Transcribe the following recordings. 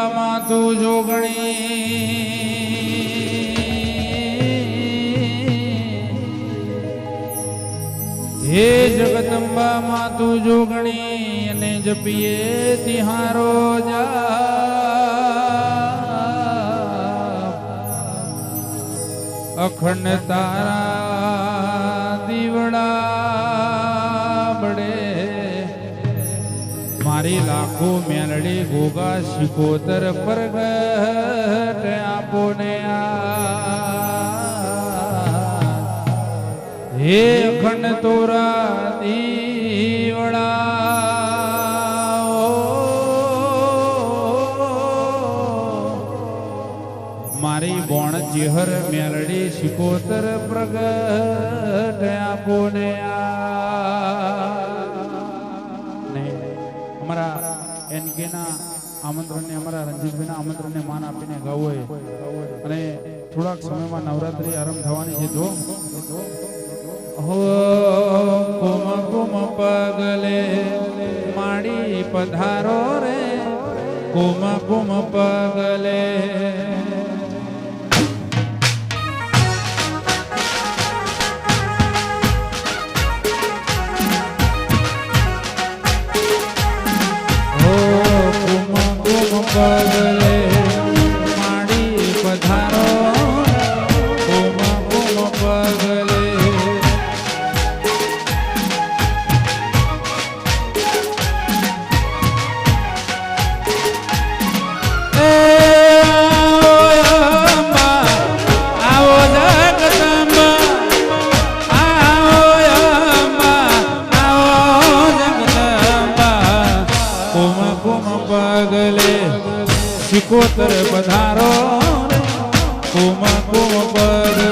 જગદંબા માતું જોગણી હે જગદંબા માતું જોગણી અને જપીએ તિહારો જા અખંડ તારા દીવડા બડે મારી લાખો મેલડી ગોગા શિકોતર પ્રગટ આપો ને હે અખંડ તોરા દીવડા મારી બોણ ચેહર મેલડી શિકોતર પ્રગટ આપો ને અમારા એનકેના આમંત્રણને અમારા રંજીતભાઈના આમંત્રણને માન આપીને ગાવું અને થોડાક સમયમાં નવરાત્રી આરંભ થવાની છે જો હો કુમ કુમ પગલે માડી પધારો રે કુમ કુમ પગલે પગલે માડી પધારો કુમ કુમ પગલે આવો જગદંબા આવો જગદંબા કુમ કુમ પગલે શિકોતર પધારો કુમ કુમ પગલે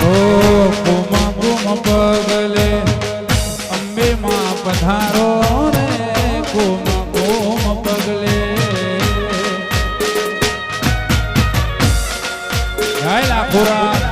ઓ કુમ કુમ પગલે અંબે માં પધારો રે કુમ કુમ પગલે જય લાખોરા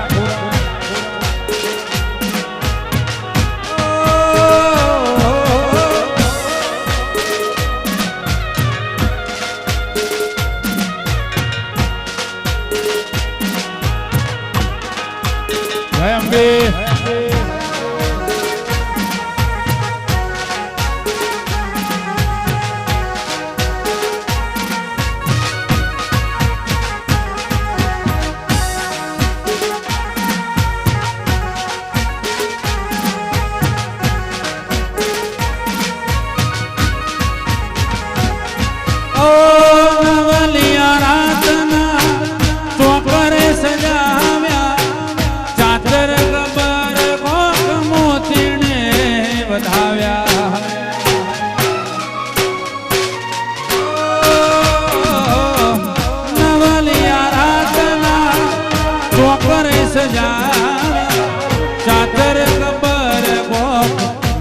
ચાદર કબર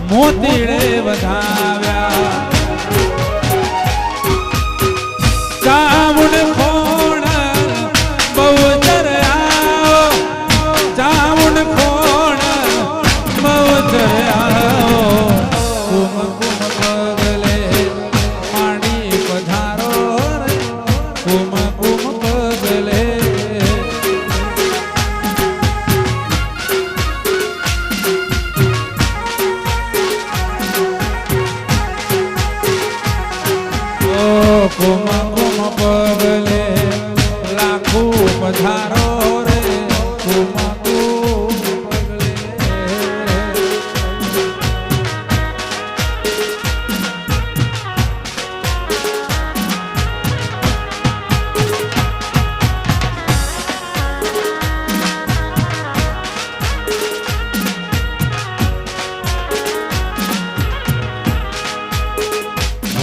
મોતીડે વધાવ્યા ચામુંડ ખોણ બહુ ચર્યા ચામુંડ ખોણ બહુ ચર્યા કુમ કુમ પગલે માડી પધારો રે કુમ કુમ પગલે કુમ કુમ પગલે લાખો પધારો રે કુમ કુમ પગલે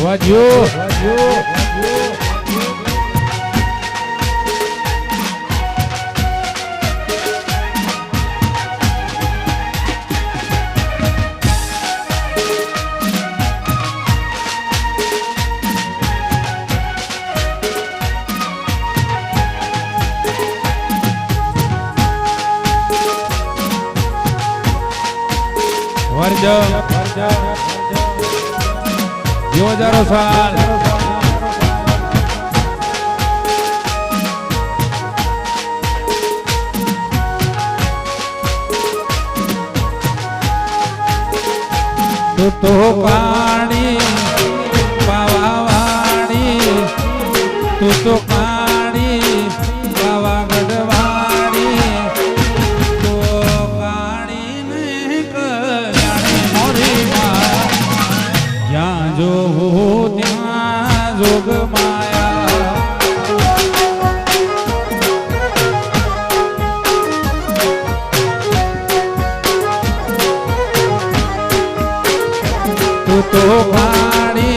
વાજો वर्ज जीव हजारों साल तू तो पानी पावावाड़ी तू तो पानी पावागढ़वाड़ी तो पानी ने कल्याणी मोरी माँ यहाँ जो हो ત્યાં જોગ માયા तू तो पानी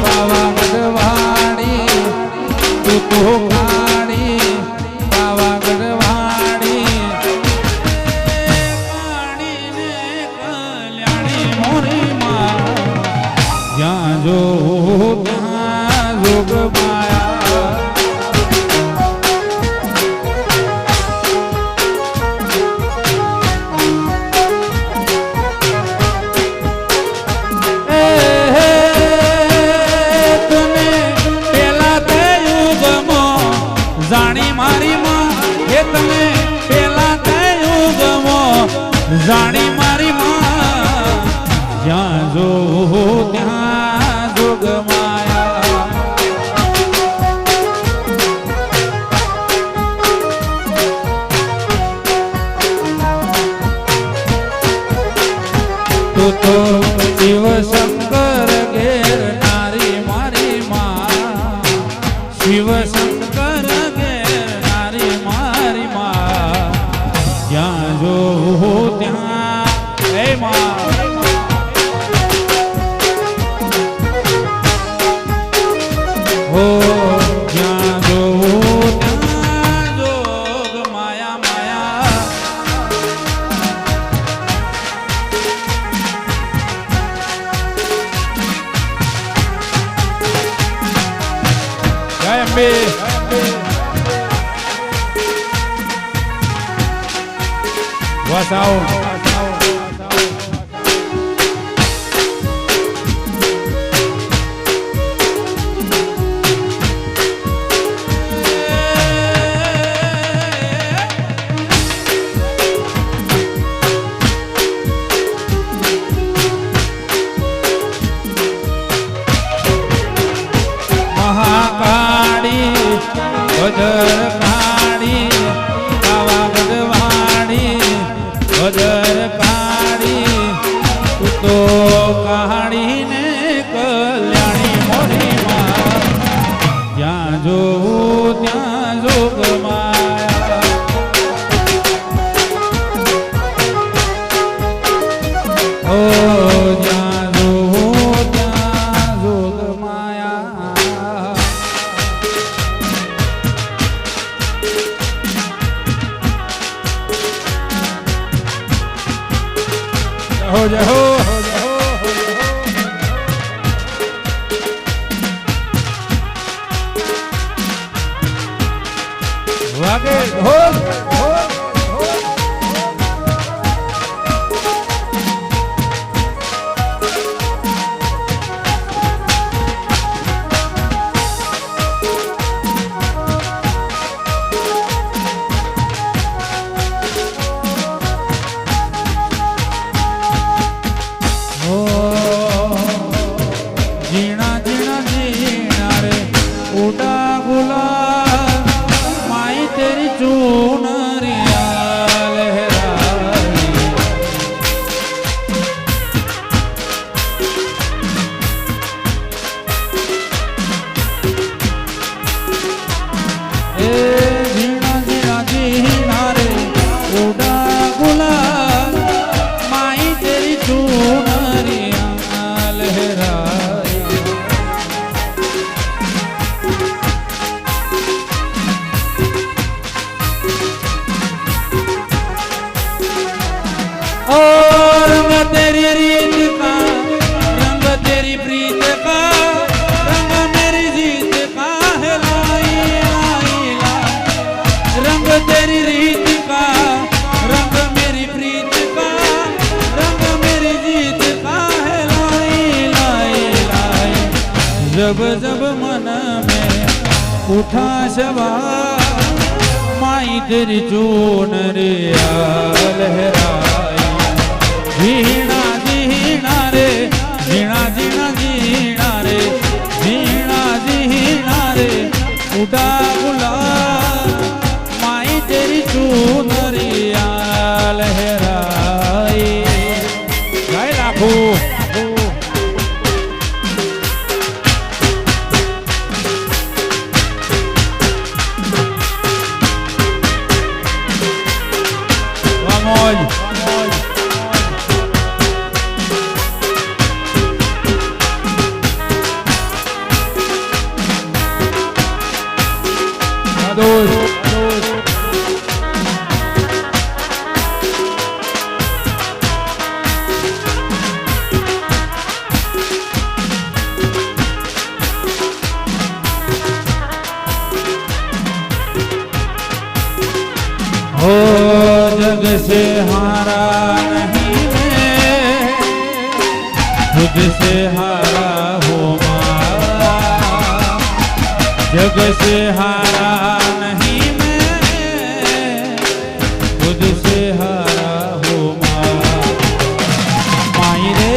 पावागढ़वाड़ी तू तो पानी पावागढ़वाड़ी पानी ने कल्याणी मोरी माँ જ્યાં જો ત્યાં જોગ માયા જાણી મારી માં એ તમે પેલા થયું ગમો જાણી મારી માં જ્યાં જો ત્યાં જોગ માયા તું તો શિવ શંકર ઘેર નારી મારી માં શિવ શંકર જ્યાં જો ત્યાં હે માં હો જ્યાં જો ત્યાં જોગ માયા માયા જય અંબે વસાઓ મહાકાળી ભદર કાળી પાવાગઢવાડી ભદર કાળી તું તો કાળી ને કલ્યાણી મોરી માં જ્યાં જોવું ત્યાં જોગ માયા ઓ જ્યાં જોવું ત્યાં જોગ માયા हो जा हो वागे हो जीना जीना जीना रे उड़ा गुलाल माई तेरी चूनरिया लहराई ए जीना जीना जीना रे उड़ा गुलाल माई तेरी चूनरिया लहराई और रंग तेरी रीत का रंग तेरी प्रीत का रंग मेरी जीत का है लाई लाई लाई रंग तेरी रीत का रंग मेरी प्रीत का रंग मेरी जब जब मन में उठा सवार माई तेरी चूनरिया लहराई झीणा झीणा रे झीणा झीणा झीणा रे झीणा झीणा रे उड़ा गुलाल माई तेरी चूनरिया लहराई गाय लाखो हो जग से हारा नहीं मैं खुद से हारा हो मारा जग से हारा नहीं मैं खुद से हारा हो मारा माई रे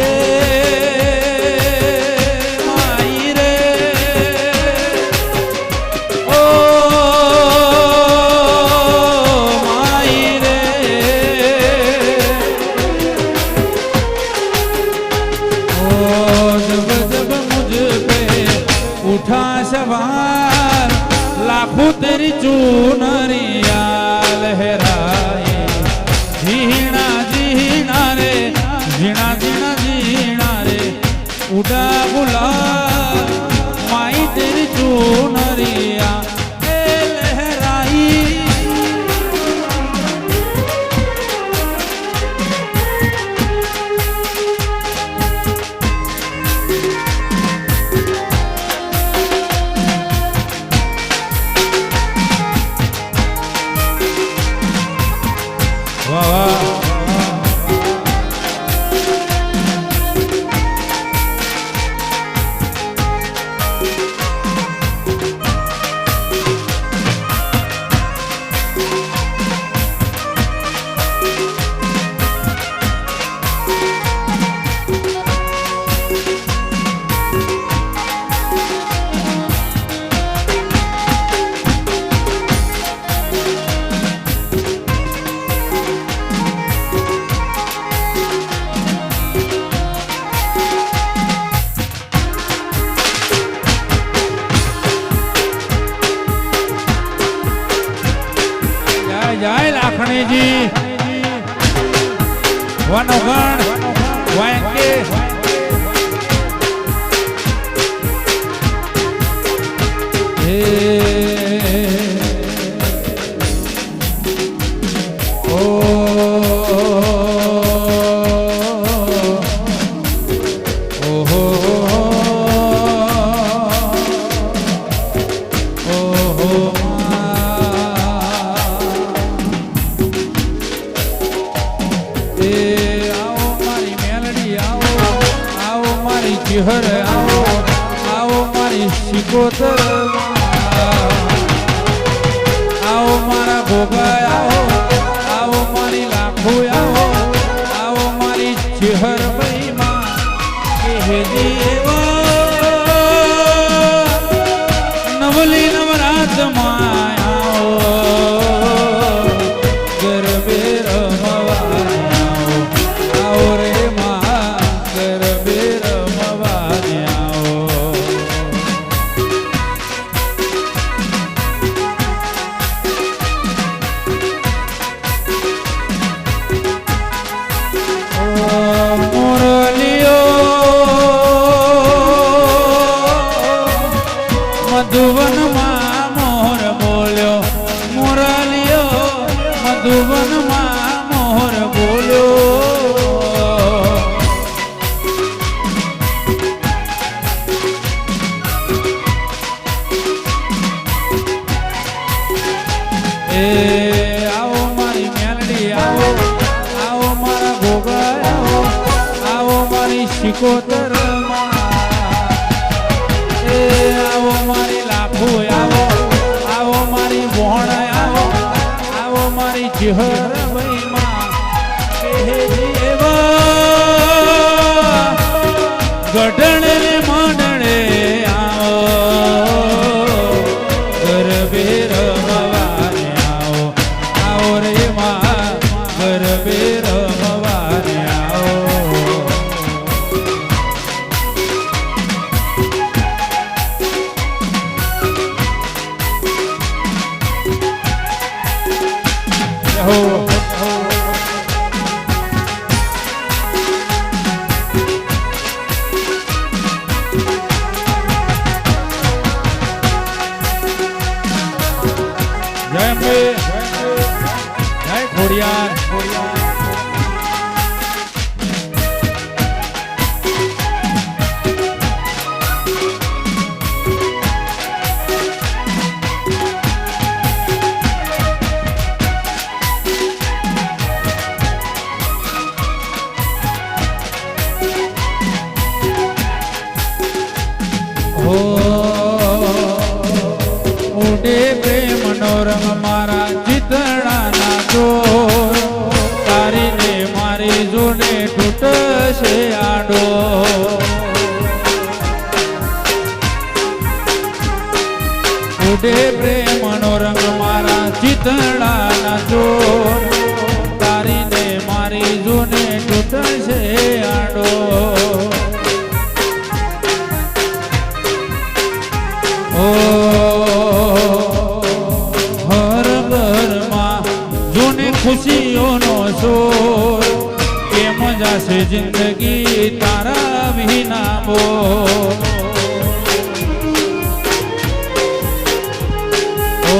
ओ उठा सवार लाखों तेरी चूनरिया लहराए झीणा झीणा रे झीणा झीणा झीणा रे उड़ा गुलाल माई तेरी चूनरिया लहराई जय लाखणी जी वनोगण वायके हर आओ आओ मारी शिकोतर आओ मारा गोगा आओ आओ मारी लाखो आओ आओ मारी चिहर बईमा के देवा नवली नवरात माया गरबे रमवा आओ रे माँ गरबे मधुवन मां मोर बोल्यो मुरलियो मधुवन मां मोर बोल्यो ए आओ मारी मेलडी आओ आओ मारा गोगा आओ आओ मारी शिकोतर मां ए રંગ મારા ચિતડાના ચોર તારીને મારી જોડે તૂટશે આડો ઉડે પ્રેમનો રંગ મારા ચિતડાના ચોર તારીને મારી જોડે તૂટશે આડો ખુશીઓનો શોર કેમ જાશે જિંદગી તારા વિના બોલ ઓ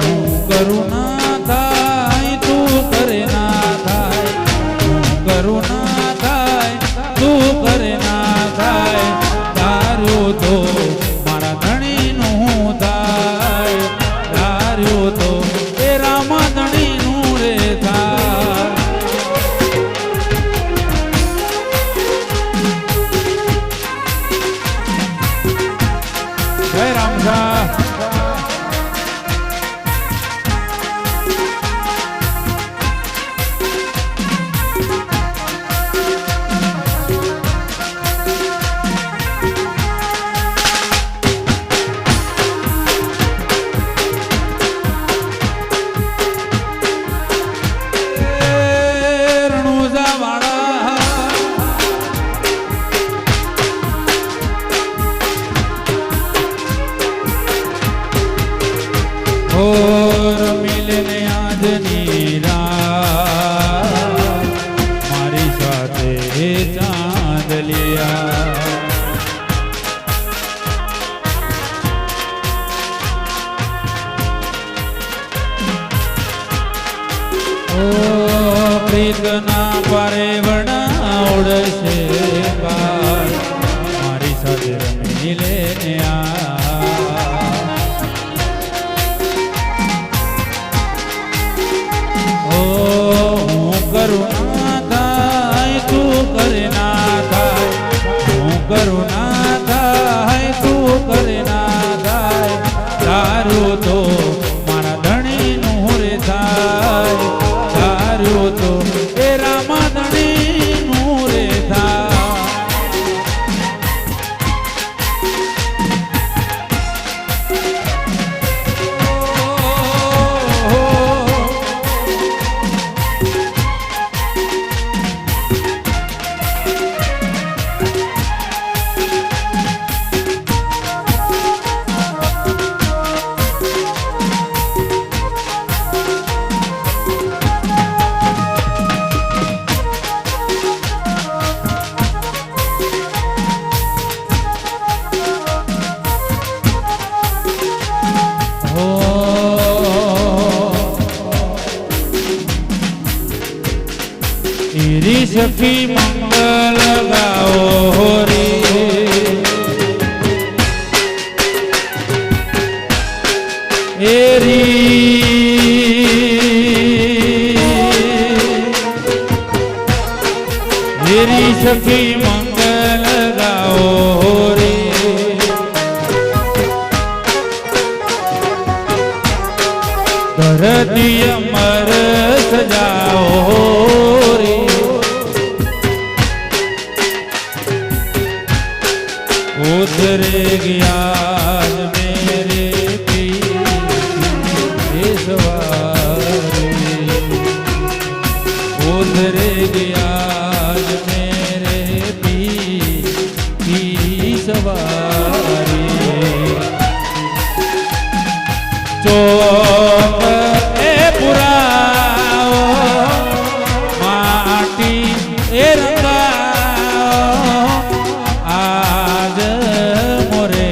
હું કરું ના થાય તું કરે ના થાય હું કરું ના થાય તું કરે ના થાય તારું તો મારા ધણીનું થાય તારું તો એ રામા ધણીનું મિલને આજની રાત મારી સાથે ચાંદલિયા ઓ પ્રીતના પારે વણા ઉડશે મારી સાથે મિલને કરુણા થાય તું કરે ના થાય હું કરુણા થાય તું કરે ના થાય તારું તો મારા ધણીનું રે થાય તારું તો એ રામા ધણીનું રે થાય રી સખી મંગલ ગાઓ રે રી સખી મંગલ ગાઓ રે ધરતી અમર સજાઓ રે उतरे गया मेरे उतरे गया मेरे पी सवारी चौक ए पुराओ माटी ए रंगा आज मोरे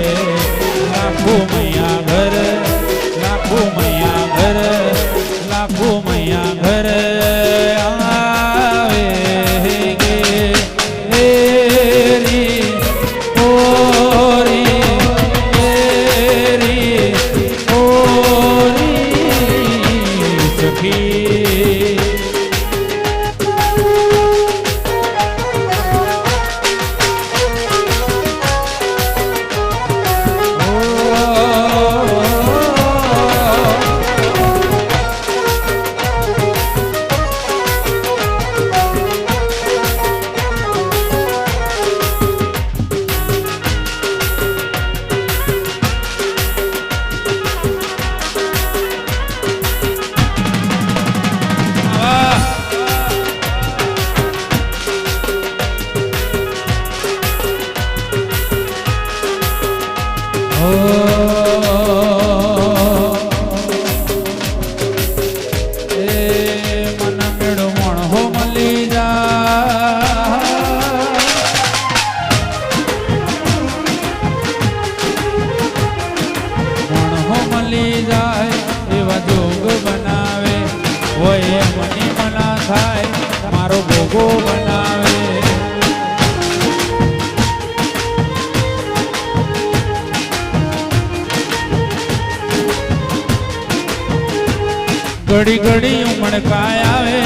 ઘડી ઘડી ઉમળકાય આવે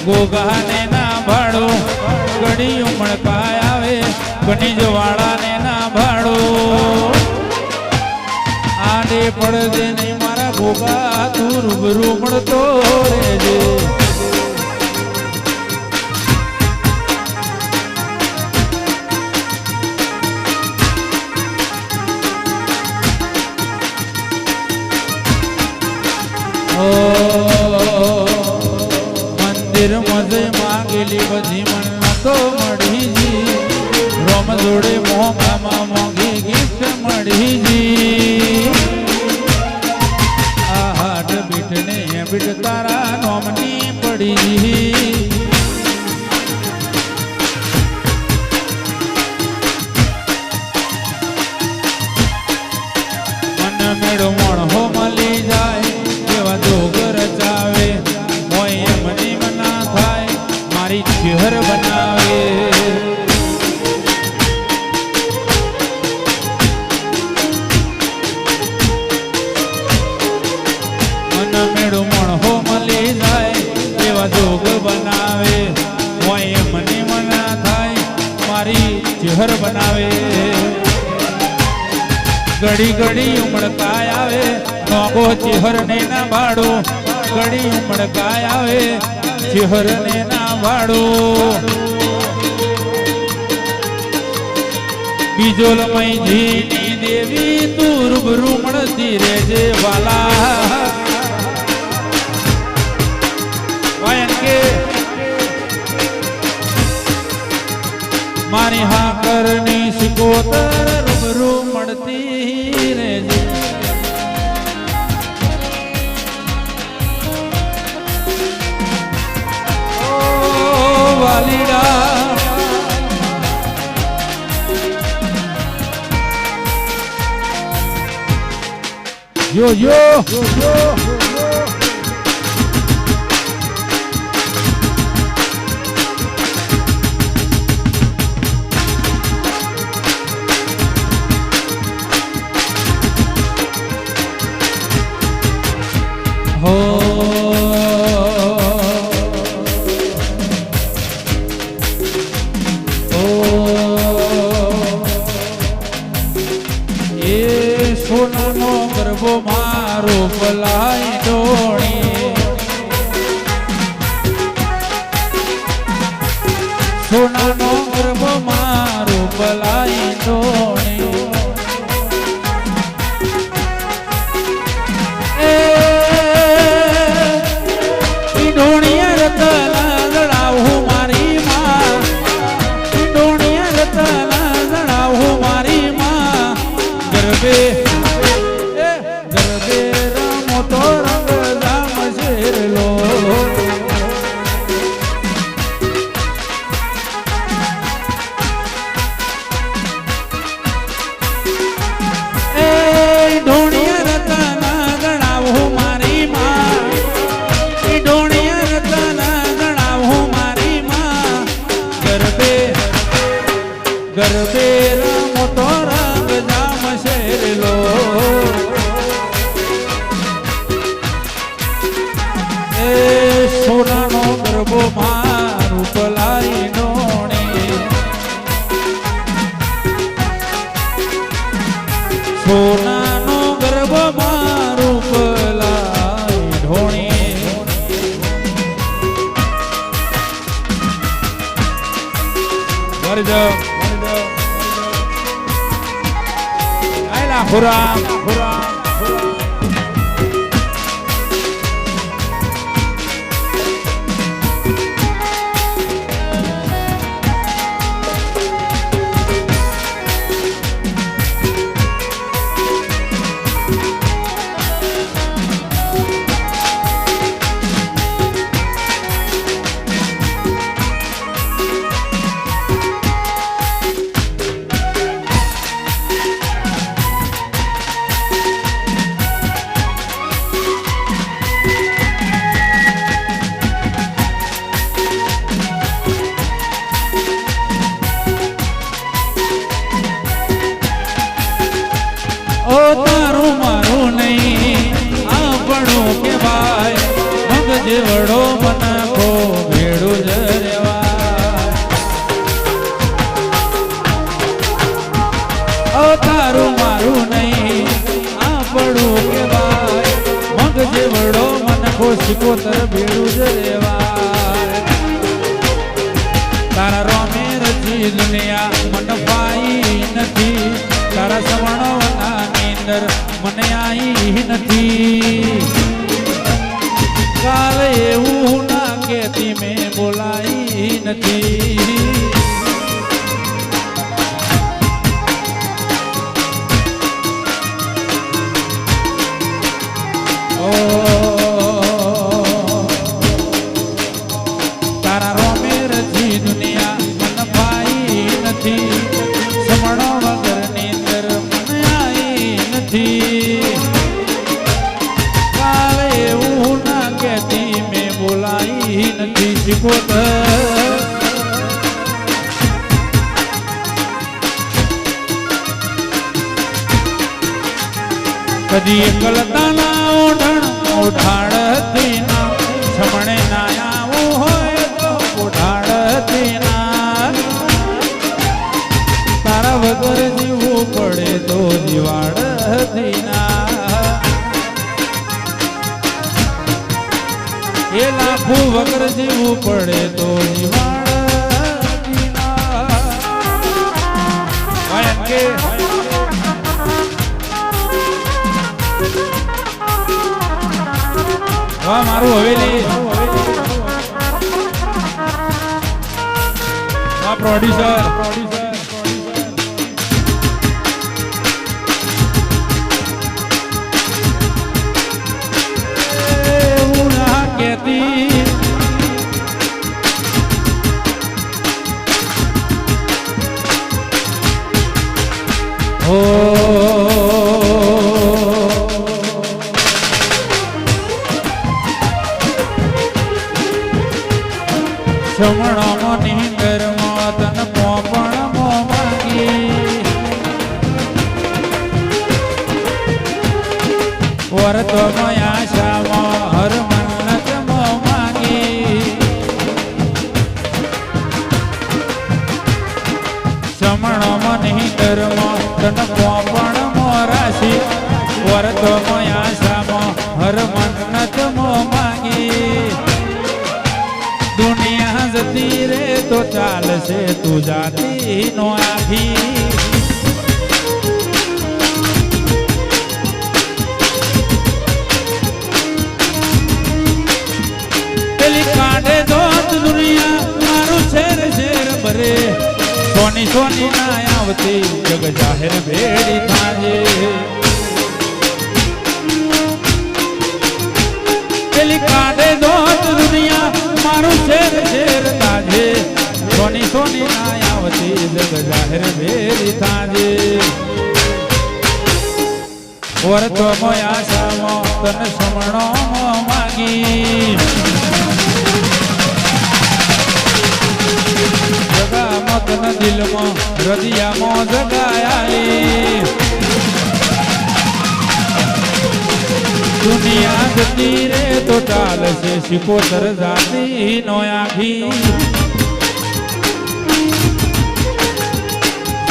ગોગાને ના ભાડો ઘડી ઉમળકાય આવે ખનીજ વાળાને ના ભાડો આડે પડદે નહીં મારા ગોગા તું રૂબરૂ મળતો રહેજે મંદિર મજે માંગેલી બધી મન તો મળીજી રોમ જોડે મોંઘામાં મોંઘી ગીફ્ટ મળીજી આ હાટ બીટને બીટ તારા નોમની પડીજી મન મેળો મણ હો મળી જાય એવા જોગ રચાવે હોય એમની મના થાય મારી ચહેર બનાવે મન મેળું મણ હો મળી જાય એવા જોગ બનાવે હોય એમની મના થાય મારી ચહેર બનાવે ઘડી ઘડી ઉમળકાય આવે નોગો ચહેરને ના ભાડો ઘડી ઉમળકાય આવે ચહેરને ના ભાડો બીજોલમયજીની દેવી તું રૂબરૂ મળતી રહેજે વાલા વાયન કે મારી હાકરની સિકોતર રૂબરૂ મળતી રહેજે વાલીડા yo yo ho સોનાનો ગરબો મારો પલાઈ ડોણી સોનાનો ગરબો મારો પલાઈ ડોણી એ ડોણીયા રતલા લડાવું મારી માં ડોણીયા રતલા લડાવું મારી માં ગરબે તો રંગ દામ શેરલો એ ઢોણિયા રતના ગણાવો મારી માં એ ઢોણિયા રતના ગણાવો મારી માં ગરબે ગરબે રમો તો રંગ દામ શેરલો સોનાનો ગરબો મારું પલાઈ ડોણી સોનાનો ગરબો મારું પલાઈ ઢોણી વરજ આયલા ખુરામ ખુરામ શિકોતર ભેળું જ રેવાય તારા રોમે રચી દુનિયા મન પાઈ નથી તારા સવર્ણવના નીંદર મને આઈ નથી કાલ એવું ના કેતી મેં બોલાઈ નથી તારા રોમે રચી દુનિયા મન પાઈ નથી સમણો વગર નીંદર મને આઈ નથી કાલે એવું ના કહેતી મેં બોલાઈ નથી શિકોતર કદી એકલતાના ઓઢણ ઓઢાડતી ના છમણે ના આવું હોય તો ઓઢાડતી ના તારા વગર જીવવું પડે તો જીવાડતી ના એ લાખું વગર જીવવું પડે તો જીવાડતી ના કે વાહ મારું હવેલી વાહ પ્રોડ્યુસર એવું ના કહેતી સમણો નીંદર તન પોપણ મો માંગી વર્ત આશામાં હર મન્નત મો માંગી સમણો નીંદર તન પોપણ મો રાશી વર્ત આશામાં હર મન્નત મો માંગી દુનિયા જતી રે તો ચાલશે તું જાતી નો આખી પેલી કાઢે દોત દુનિયા મારું શેર શેર ભરે સોની સોની ના આવતી જગ જાહેર ભેડી થાજે પેલી કાઢે દોત દુનિયા મારું શેર શેર તાજે સોની સોની ના આવતી જગ જાહેર ભેરી થાજે વર્તો મોયા સામો તન સમણો માગી જગામાં તન દિલમાં હૃદયામાં જગાયાલી દુનિયા જતી રે તો ચાલશે શિકોતર જાતી નો આખી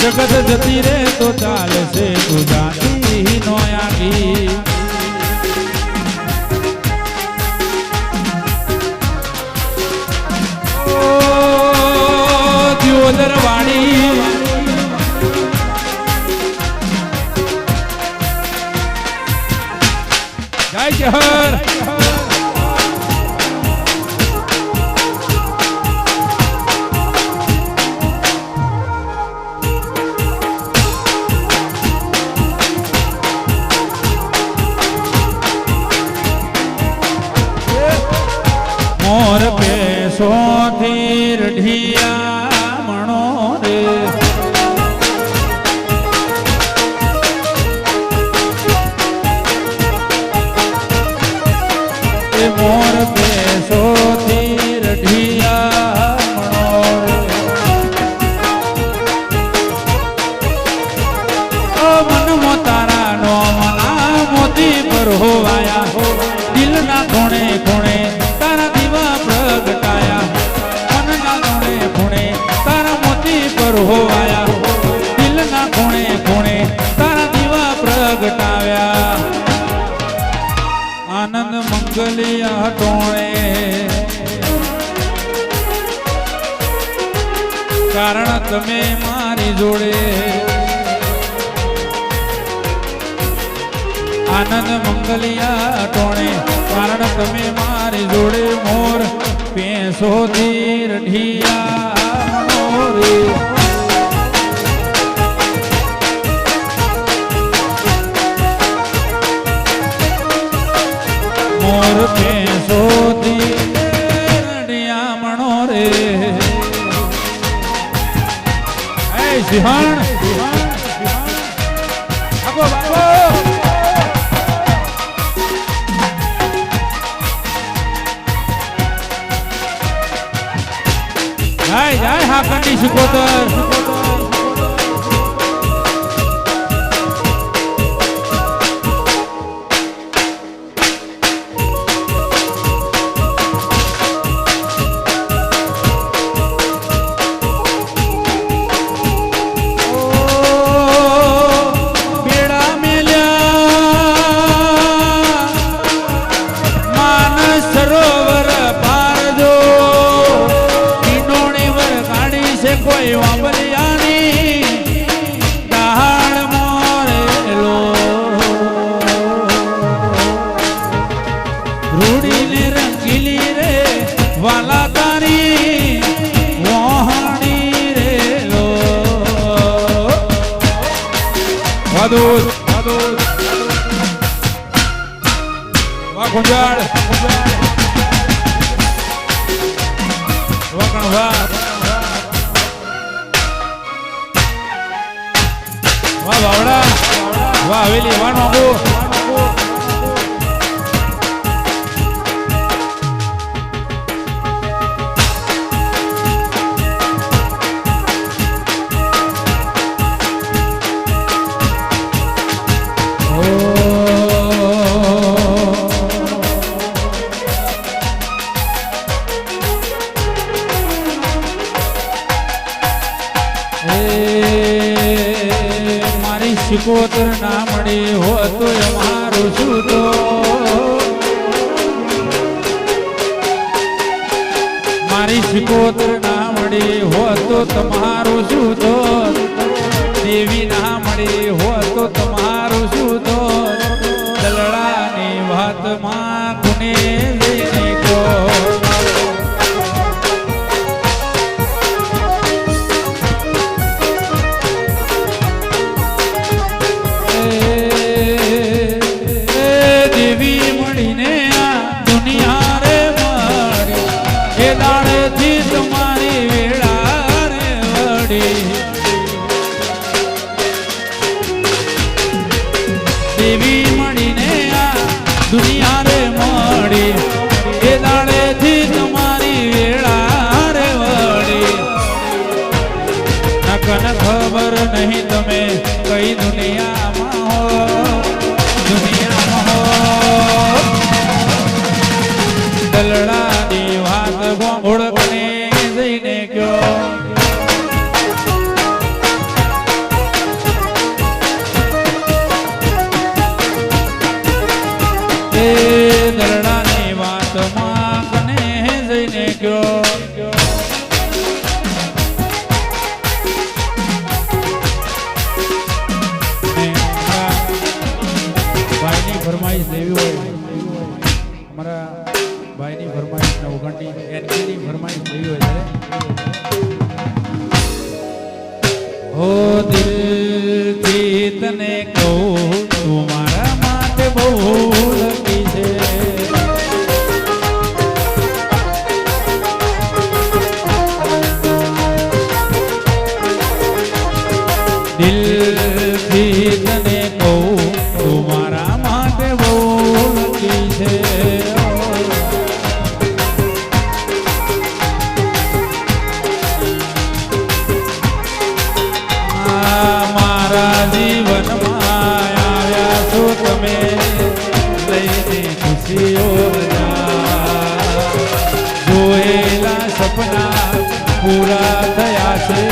જગત જતી રે તો ચાલશે તું જાતી નો આખી ઓ દિયોદર વાણી જય જહર કારણ તમે મારી જોડે આનંદ મંગલિયા ટોણે કારણ તમે મારી જોડે મોર પેસોથી રઢિયા મોરે મોર પેસોથી રઢિયા મણોરે સિંહણ આપો બાપો જાય જાય હા કંડી શિકોતર કોઈ વાંબલિયાની દહાડ મોરેલો રૂડીને રંગીલી રે વાલા તારી વહાણી રેલો વાદોદ વાદોદ વા ગુંજાળ વાકણ વા વાહ બાવડા વાહ હવેલી વાહ નોંગો શિકોતર ના મળી હોત અમારું શું તો મારી શિકોતર ના મળી હોત તો તમારું શું તો દેવી ના મળી હોત તો તમારું શું તો દલડાની વાતમાં ગુને લઈને ગયો દેવી મળીને આ દુનિયા રે મળી એ દાડેથી તમારી વેળા રે વળી નકન ખબર નહીં તમે કઈ દુનિયામાં હો દલડાની વાત ગોળકને જઈને ગયો દરડાની વાતમાં કને જઈને ગયો ભાઈની ફરમાઈશ લેવી હોય અમારા ભાઈની ફરમાઈશ નવગણની એનકેની ફરમાઈશ લેવી હોય ત્યારે હો દિલથી તને કહું તું મારા માટે બહુ લકી છે દિલથી તને કહું તું મારા માટે બહુ લકી છે મારા જીવનમાં આવ્યા છો તમે લઈને ખુશીઓ જોયેલા સપના પૂરા થયા છે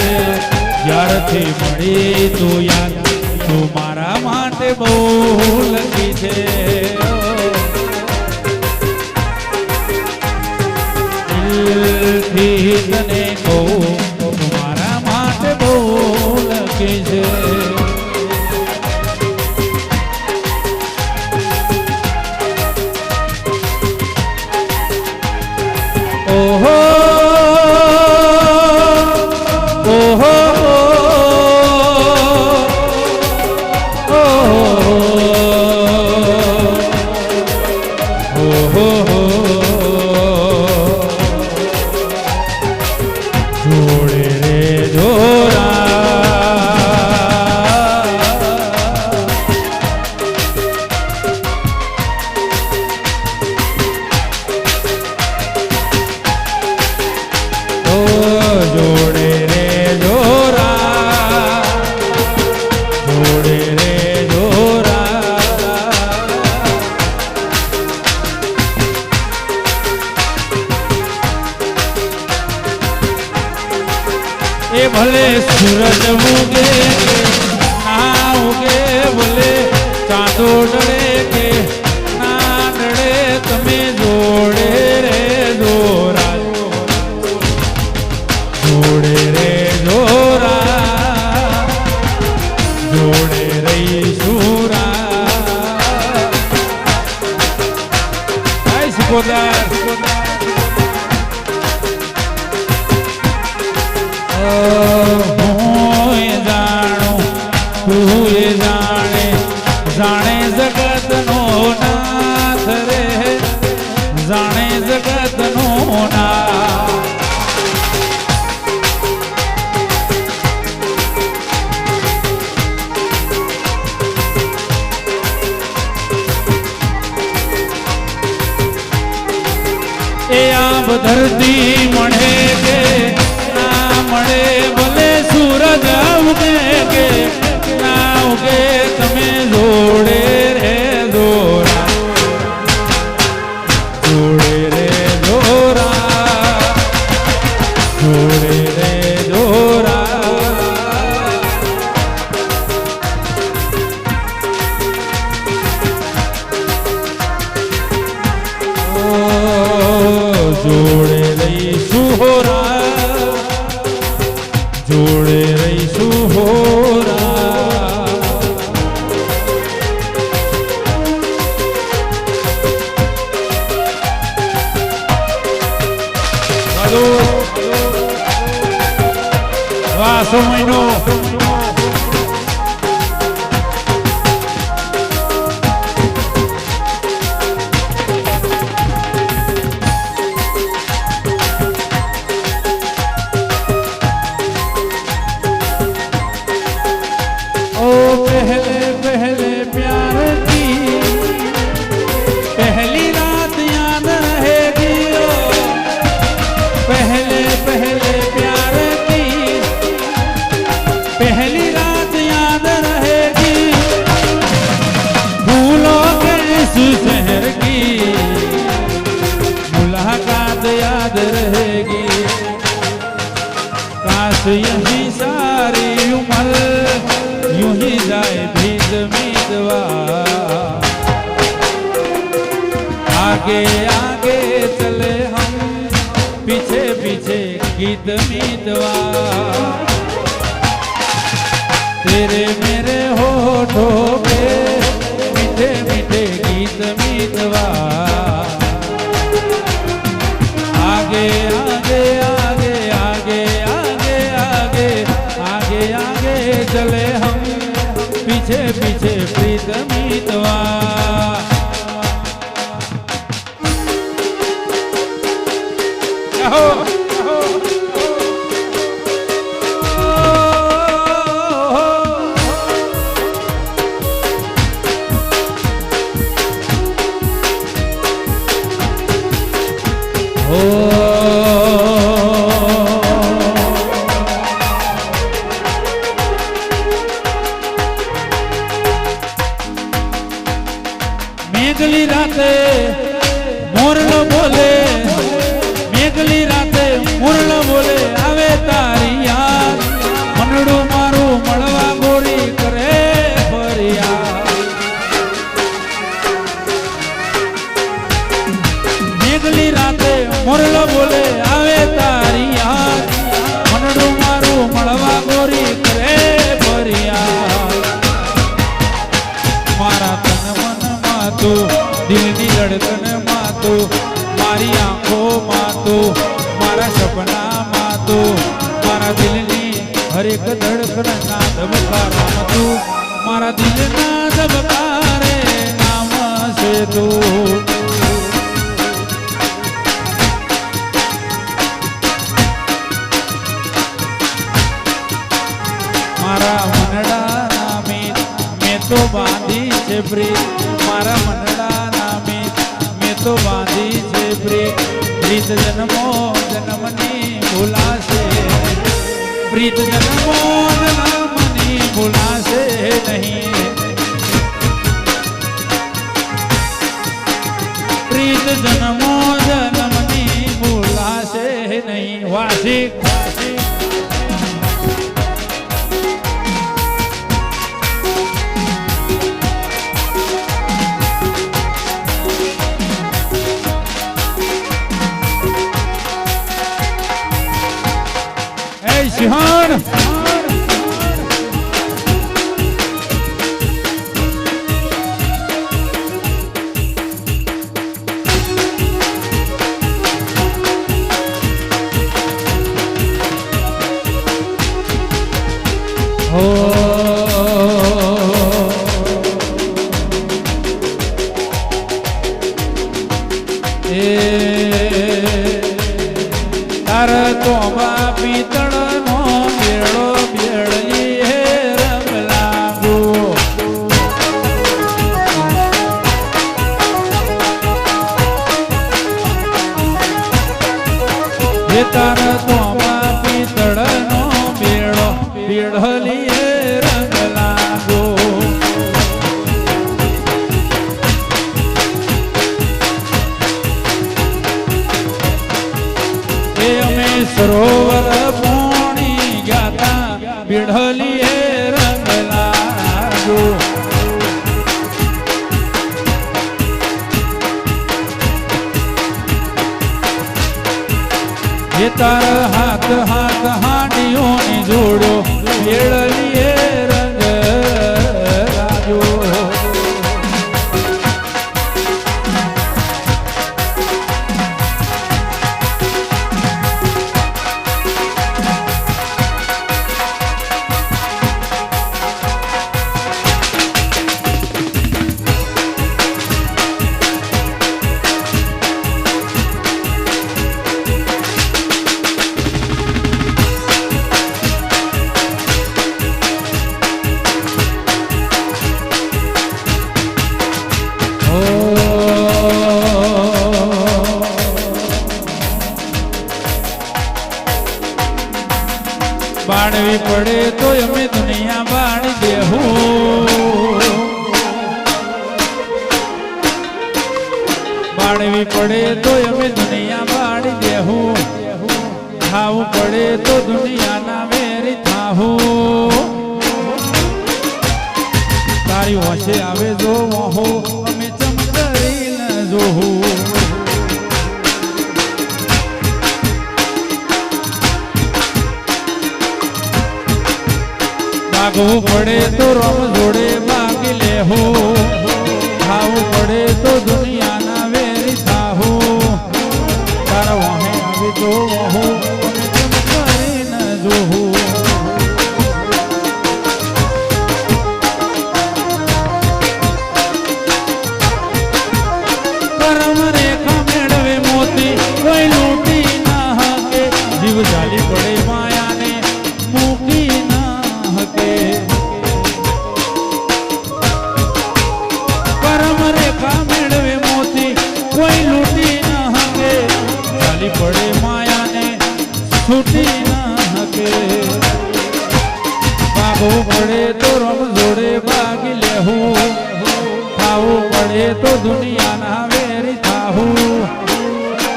જ્યારથી મળી તું યાદ તું મારા માટે બહુ લકી છે દિલથી તને કહું તું મારા એ ભલે સૂરજ ઉગે ના ઉગે, ભલે ચાંદો ડળે કે ના ડળે, તમે જોડે રે જોરા, જોડે રે જોરા, જોડે રહીશું રા. સિકોદાર હું જાણું તું એ જાણે, જાણે જગતનો નાથ રે, જાણે જગતનો નાથ. એ આબ ધરતી મળે કે ના મળે, ભલે સૂરજ ઉગે કે ના ઉગે, તમે જોડે રે જોરા, જોડે રે જોરા, જોડે રે જોરા. જોડે રહીશું હોરા, જોડે રહીશું હોરા. વાહ સમયનો शहर की मुलाकात याद रहेगी, काश यही सारी उम्र यूं ही जाए भीत मीतवा. आगे आगे चले हम, पीछे पीछे गीत मीतवा. तेरे मेरे होठों पे मीठे मीठे गीत मीतवा. आगे आगे आगे आगे आगे आगे आगे आगे चले हम, पीछे पीछे प्रीत मीतवा. મેઘલી રાતે મોરલો બોલે, મેઘલી રાતે મોરલો બોલે, આવે તારી યાદ, મનડું મારું મળવા ગોરી કરે ફરિયાદ. મેઘલી રાતે મોરલો બોલે, આવે તારી યાદ, મનડું મારું મળવા ગોરી કરે ફરિયાદ. મારા તન મનમાં તું, દિલની ધડકનમાં તું, મારી આંખોમાં તું, મારા સપનામાં તું, મારા દિલની હરેક ધડકનના ધબકારામાં તું, મારા દિલના ધબકારે નામ છે તું. મારા મનડાના મીત મેં તો બાંધી છે પ્રીત, મારા મનડાના મીત મેં તો બાંધી છે પ્રીત. પ્રીત જન્મો જન્મની ભૂલાશે, પ્રીત જન્મો જન્મની ભૂલાશે નહીં, પ્રીત જન્મો જન્મની ભૂલાશે નહીં. વાસિક તાર તો પિતળ નો બેડો બેડલી રંગ લાગો હે તાર તો પિતળ નો બેડો બેડલી રંગ લાગો સરોવર પોણી ગાતા બિઢલી રંગ લાગો એ તાર હાથ હાથ હાંડીઓની જોડો બેડલી રંગ લાગો બાળવી પડે તો અમે દુનિયા બાળી દેવું બાળવી પડે તો અમે દુનિયા બાળી દેવું ખાવું પડે તો દુનિયાના વેરી થાવું તારી હોશે આવે જો મોહો અમે ચમકરી ન જોવું ભાગવું પડે તો રમ જોડે ભાગી લેવું ખાવું પડે તો દુનિયાના વેરી થાવું તારા વાહે આવી તો વહુ કરી ન જોવું પરમ રેખા મેળવે મોતી કોઈ લૂંટી ના હકે જીવ ચાલી પડે માયાને મૂકી પરમ રેખા મેળવે મોતી કોઈ લૂંટી ન હકે ચાલી પડે માયાને છૂટી ન હકે ભાગવું પડે તો રમ જોડે ભાગી લેવું ખાવું પડે તો દુનિયાના વેરી થાવું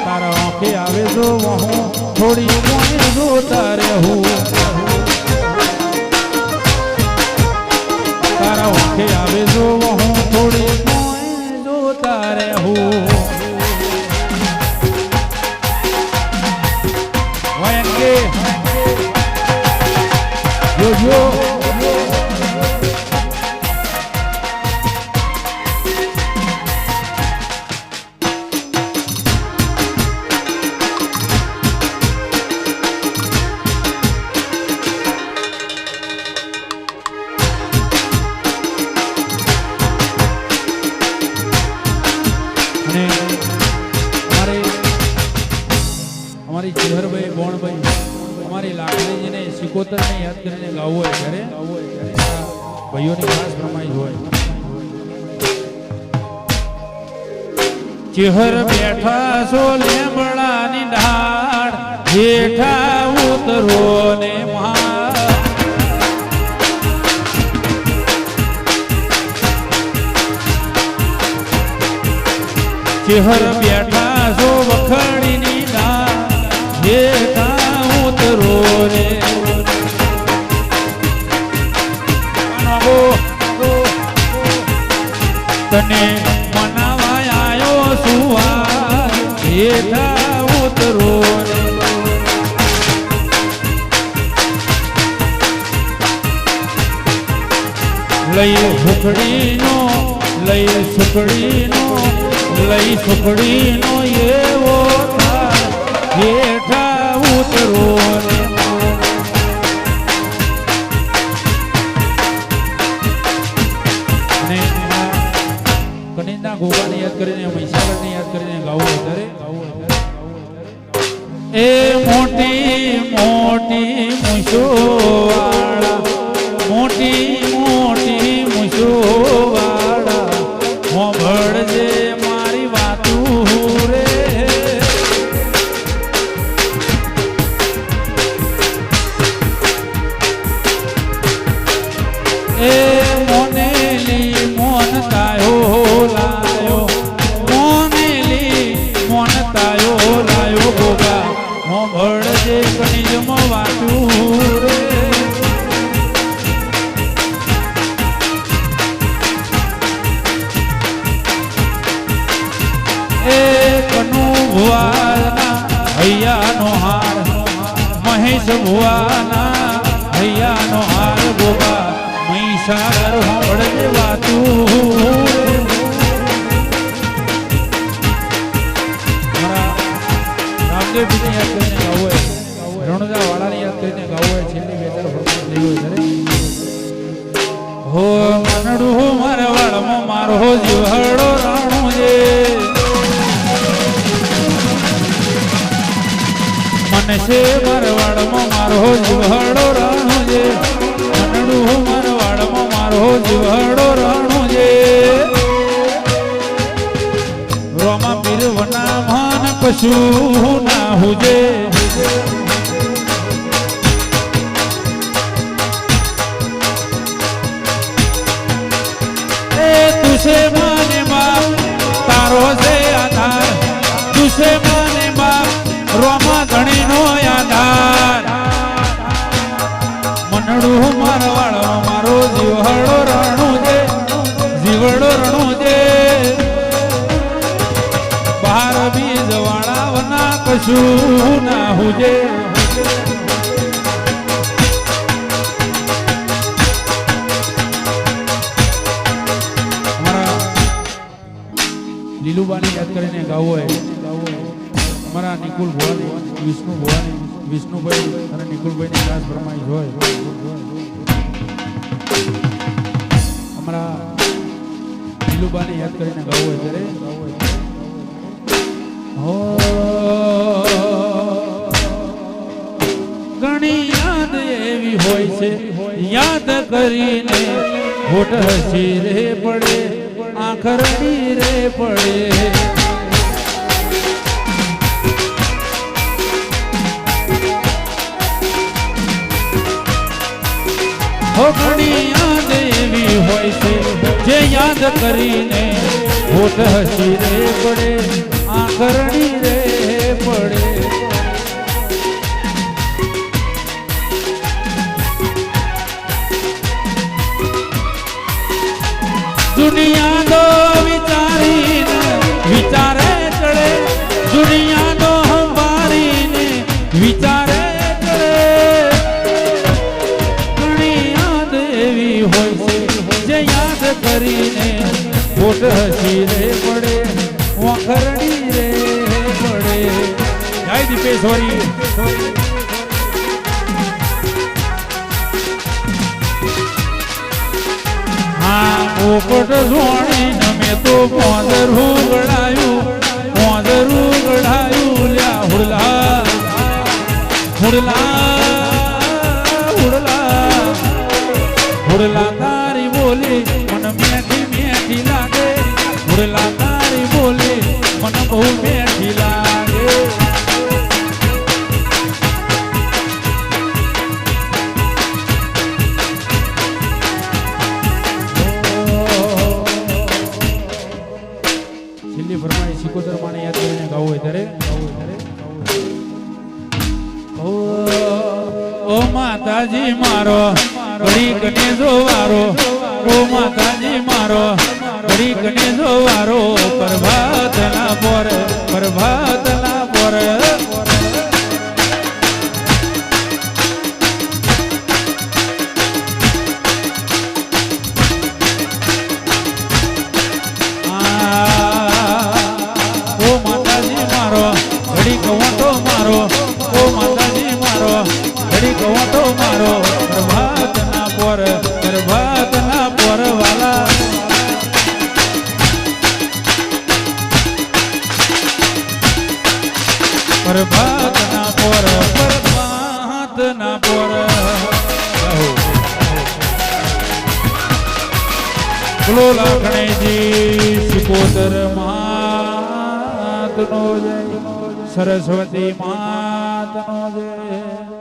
તારા આંખે આવે જો હું થોડી મોને જોતા રહેવું તારા ઓખે આવે જો હું થોડી મોય જોતા રહેવું વયંગે જો અમારી ચેહરભાઈ બોણભાઈ અમારી લાકડીજીને સિકોતરને યાદ કરીને ગાવું હોય ત્યારે ભાઈઓની ખાસ ફરમાઈશ હોય ચેહર બેઠા છો લેમડાની ઢાળ જેઠા ઉતરો ને ચેહર બેઠા છો વખડીની ઉતરો રે તને મનાવા આવ્યો સુવા હેઠા ઉતરો રે લઈ સુખડીનો લઈ સુખડીનો લઈ સુખડીનો એવો હેઠા ઉતરો કનિંદા ગોવાને યાદ કરીને મહીસાગરને યાદ કરીને ગાવું અત્યારે એ મોટી મોટી મુશોવાળા મોટી મોટી મુશોવાળા મોભળજે મારી વાતું રે એ મોનેલી મોન તાયો લાયો મોનેલી મોન તાયો લાયો ગોગા મોભળજે કનિજમાં વાતું રે ભુવાના હૈયાનો હાર મહેશ ભુવાના હૈયાનો હાર ગોગા મહીસાગર હોંભળજે વાતું મારા રામદેવજીને યાદ કરીને ગાવું હોય રણુજા વાળાને યાદ કરીને ગાવું હોય છેલ્લી બે ચાર ફરમાઈશ લઈ હોય હો મનડું મારા વાળમાં મારો જીવડો રાણું જે મનસે મારવાડમાં મારો જીવડો રાણો છે મનડું મારવાડમાં મારો જીવડો રાણો છે રોમા પીરવના મન પશુ ના હુજે એ તુસે માને બાપ તારો છે આધાર તુસે માને બાપ રોમા ધણીનો આધાર મનડું મારવાડો મારો જીવડો રણું છે જીવડો રણું છે બહાર બીજ વાળાવના કશું ના હુજે લીલુબાને યાદ કરીને ગાવું હોય અમારા નિકુલ ભુવાની વિષ્ણુ ભુવાની વિષ્ણુભાઈ અને નિકુલભાઈની ખાસ ફરમાઈશ હોય અમારા લીલુબાને યાદ કરીને ગાવું હોય ત્યારે ઘણી યાદ એવી હોય છે યાદ કરીને હોઠ હસી રે પડે આંખ રડી રે પડે ઘણી યાદ એવી હોય છે જે યાદ કરીને હોઠ હસી રે પડે આંખ રડી રે પડે દુનિયાનો વિચારીને વિચારે ચડે દુનિયાનો સંભાળીને વિચારે ચડે હોય છે જે યાદ કરીને હોઠ હસી રે પડે વાંખરડી રે પડે જય દીપેશ્વરી હા પોપટ જોડીને મેં તો પોંદરું ગળાયું લ્યા હુડલા હુડલા હુડલા હુડલા તારી બોલી મને મેઠી મેઠી લાગે હુડલા તારી બોલી મને બહુ મેઠી લાગે છેલ્લી ફરમાઈ સિકોતર માને યાદ કરીને ગાવું હોય ત્યારે ઓ માતાજી મારો ઘડીકને જોવારો ઓ માતાજી મારો ઘડીકને જોવારો પ્રભાતના પોર પરભાતના પોર પરભાતના પોર બોલો લાખણીજી સિકોતર માતનો જય સરસ્વતી માતનો જય